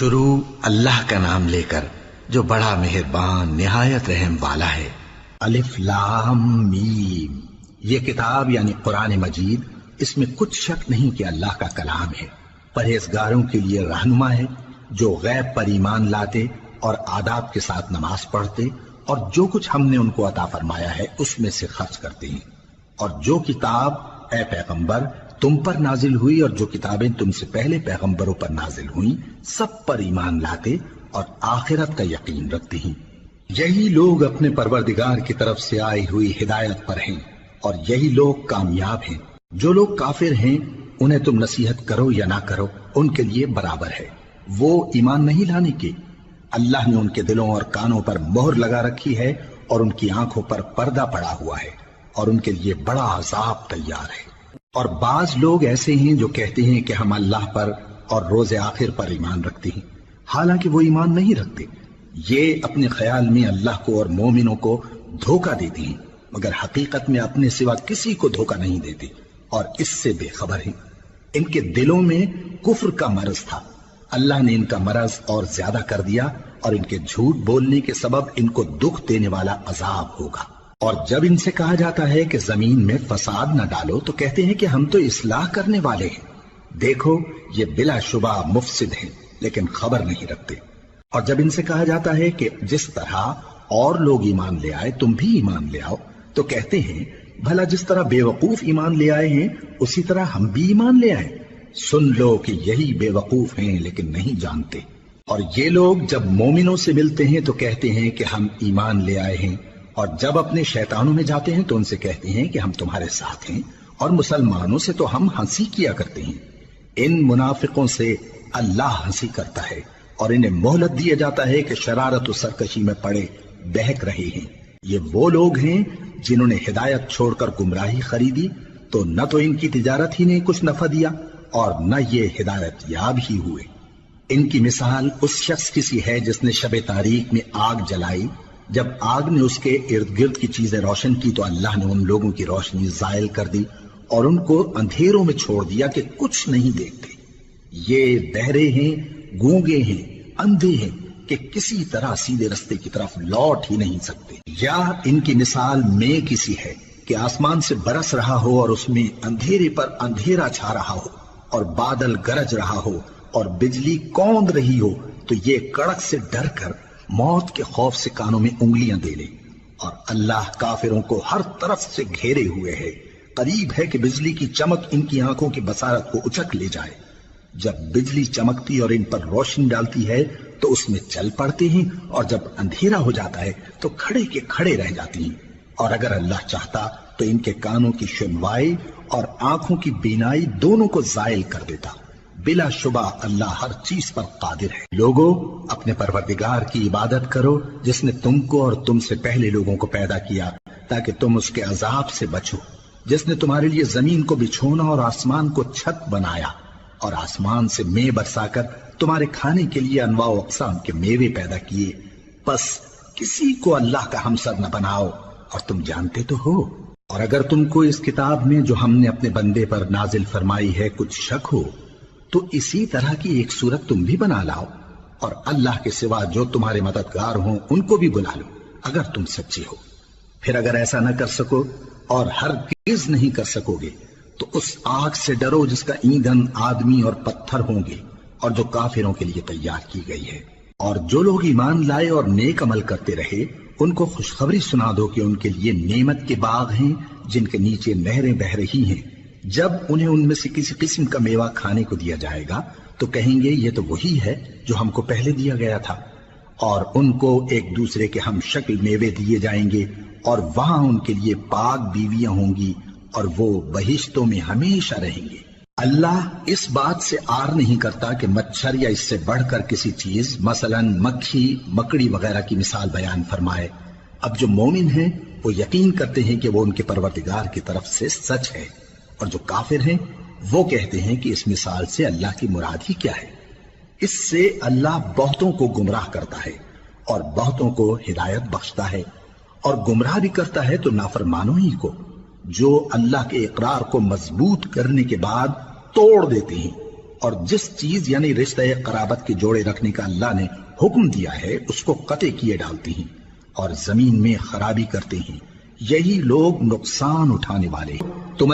شروع اللہ کا نام لے کر جو بڑا مہربان نہایت رحم والا ہے۔ الف لام میم، یہ کتاب یعنی قرآن مجید، اس میں کچھ شک نہیں کہ اللہ کا کلام ہے، پرہیزگاروں کے لیے رہنما ہے جو غیب پر ایمان لاتے اور آداب کے ساتھ نماز پڑھتے اور جو کچھ ہم نے ان کو عطا فرمایا ہے اس میں سے خرچ کرتے ہیں، اور جو کتاب اے پیغمبر تم پر نازل ہوئی اور جو کتابیں تم سے پہلے پیغمبروں پر نازل ہوئیں سب پر ایمان لاتے اور آخرت کا یقین رکھتے ہیں۔ یہی لوگ اپنے پروردگار کی طرف سے آئی ہوئی ہدایت پر ہیں اور یہی لوگ کامیاب ہیں۔ جو لوگ کافر ہیں انہیں تم نصیحت کرو یا نہ کرو ان کے لیے برابر ہے، وہ ایمان نہیں لانے کے۔ اللہ نے ان کے دلوں اور کانوں پر مہر لگا رکھی ہے اور ان کی آنکھوں پر پردہ پڑا ہوا ہے اور ان کے لیے بڑا عذاب تیار ہے۔ اور بعض لوگ ایسے ہیں جو کہتے ہیں کہ ہم اللہ پر اور روز آخر پر ایمان رکھتے ہیں، حالانکہ وہ ایمان نہیں رکھتے۔ یہ اپنے خیال میں اللہ کو اور مومنوں کو دھوکہ دیتے ہیں، مگر حقیقت میں اپنے سوا کسی کو دھوکہ نہیں دیتے اور اس سے بے خبر ہیں۔ ان کے دلوں میں کفر کا مرض تھا، اللہ نے ان کا مرض اور زیادہ کر دیا اور ان کے جھوٹ بولنے کے سبب ان کو دکھ دینے والا عذاب ہوگا۔ اور جب ان سے کہا جاتا ہے کہ زمین میں فساد نہ ڈالو تو کہتے ہیں کہ ہم تو اصلاح کرنے والے ہیں۔ دیکھو یہ بلا شبہ مفسد ہیں لیکن خبر نہیں رکھتے۔ اور جب ان سے کہا جاتا ہے کہ جس طرح اور لوگ ایمان لے آئے تم بھی ایمان لے آؤ تو کہتے ہیں بھلا جس طرح بے وقوف ایمان لے آئے ہیں اسی طرح ہم بھی ایمان لے آئے۔ سن لو کہ یہی بے وقوف ہیں لیکن نہیں جانتے۔ اور یہ لوگ جب مومنوں سے ملتے ہیں تو کہتے ہیں کہ ہم ایمان لے آئے ہیں، اور جب اپنے شیطانوں میں جاتے ہیں تو ان سے کہتے ہیں کہ ہم تمہارے ساتھ ہیں، اور مسلمانوں سے تو ہم ہنسی کیا کرتے ہیں۔ ان منافقوں سے اللہ ہنسی کرتا ہے اور انہیں مہلت دیا جاتا ہے کہ شرارت و سرکشی میں پڑے بہک رہے ہیں۔ یہ وہ لوگ ہیں جنہوں نے ہدایت چھوڑ کر گمراہی خریدی، تو نہ تو ان کی تجارت ہی نے کچھ نفع دیا اور نہ یہ ہدایت یاب ہی ہوئے۔ ان کی مثال اس شخص کی سی ہے جس نے شب تاریک میں آگ جلائی، جب آگ نے اس کے ارد گرد کی چیزیں روشن کی تو اللہ نے ان لوگوں کی روشنی زائل کر دی اور ان کو اندھیروں میں چھوڑ دیا کہ کچھ نہیں دیکھتے۔ یہ بہرے ہیں، گونگے ہیں، اندھے ہیں کہ کسی طرح سیدھے رستے کی طرف لوٹ ہی نہیں سکتے۔ یا ان کی مثال میں کسی ہے کہ آسمان سے برس رہا ہو اور اس میں اندھیرے پر اندھیرا چھا رہا ہو اور بادل گرج رہا ہو اور بجلی کوند رہی ہو تو یہ کڑک سے ڈر کر موت کے خوف سے کانوں میں انگلیاں دے لے۔ اور اللہ کافروں کو ہر طرف سے گھیرے ہوئے ہے، قریب ہے کہ بجلی کی چمک ان کی آنکھوں کی بصارت کو اچک لے جائے۔ جب بجلی چمکتی اور ان پر روشنی ڈالتی ہے تو اس میں چل پڑتے ہیں، اور جب اندھیرا ہو جاتا ہے تو کھڑے کے کھڑے رہ جاتی ہیں۔ اور اگر اللہ چاہتا تو ان کے کانوں کی سنوائی اور آنکھوں کی بینائی دونوں کو زائل کر دیتا۔ بلا شبہ اللہ ہر چیز پر قادر ہے۔ لوگو اپنے پروردگار کی عبادت کرو جس نے تم کو اور تم سے پہلے لوگوں کو پیدا کیا تاکہ تم اس کے عذاب سے بچو، جس نے تمہارے لیے زمین کو بچھونا اور آسمان کو چھت بنایا اور آسمان سے مے برسا کر تمہارے کھانے کے لیے انواع و اقسام کے میوے پیدا کیے۔ پس کسی کو اللہ کا ہمسر نہ بناؤ، اور تم جانتے تو ہو۔ اور اگر تم کو اس کتاب میں جو ہم نے اپنے بندے پر نازل فرمائی ہے کچھ شک ہو تو اسی طرح کی ایک صورت تم بھی بنا لاؤ، اور اللہ کے سوا جو تمہارے مددگار ہوں ان کو بھی بلا لو اگر تم سچے ہو۔ پھر اگر ایسا نہ کر سکو اور ہرگز نہیں کر سکو گے تو اس آگ سے ڈرو جس کا ایندھن آدمی اور پتھر ہوں گے اور جو کافروں کے لیے تیار کی گئی ہے۔ اور جو لوگ ایمان لائے اور نیک عمل کرتے رہے ان کو خوشخبری سنا دو کہ ان کے لیے نعمت کے باغ ہیں جن کے نیچے نہریں بہہ رہی ہیں۔ جب انہیں ان میں سے کسی قسم کا میوہ کھانے کو دیا جائے گا تو کہیں گے یہ تو وہی ہے جو ہم کو پہلے دیا گیا تھا، اور ان کو ایک دوسرے کے ہم شکل میوے دیے جائیں گے اور وہاں ان کے لیے پاک بیویاں ہوں گی اور وہ بہشتوں میں ہمیشہ رہیں گے۔ اللہ اس بات سے آر نہیں کرتا کہ مچھر یا اس سے بڑھ کر کسی چیز مثلا مکھی مکڑی وغیرہ کی مثال بیان فرمائے۔ اب جو مومن ہیں وہ یقین کرتے ہیں کہ وہ ان کے پروردگار کی طرف سے سچ ہے، اور جو کافر ہیں وہ کہتے ہیں کہ اس مثال سے اللہ کی مراد ہی کیا ہے۔ اس سے اللہ بہتوں کو گمراہ کرتا ہے اور بہتوں کو ہدایت بخشتا ہے، اور گمراہ بھی کرتا ہے تو نافرمانوں ہی کو، جو اللہ کے اقرار کو مضبوط کرنے کے بعد توڑ دیتے ہیں اور جس چیز یعنی رشتہ قرابت کے جوڑے رکھنے کا اللہ نے حکم دیا ہے اس کو قطع کیے ڈالتے ہیں اور زمین میں خرابی کرتے ہیں، یہی لوگ نقصان اٹھانے والے ہیں۔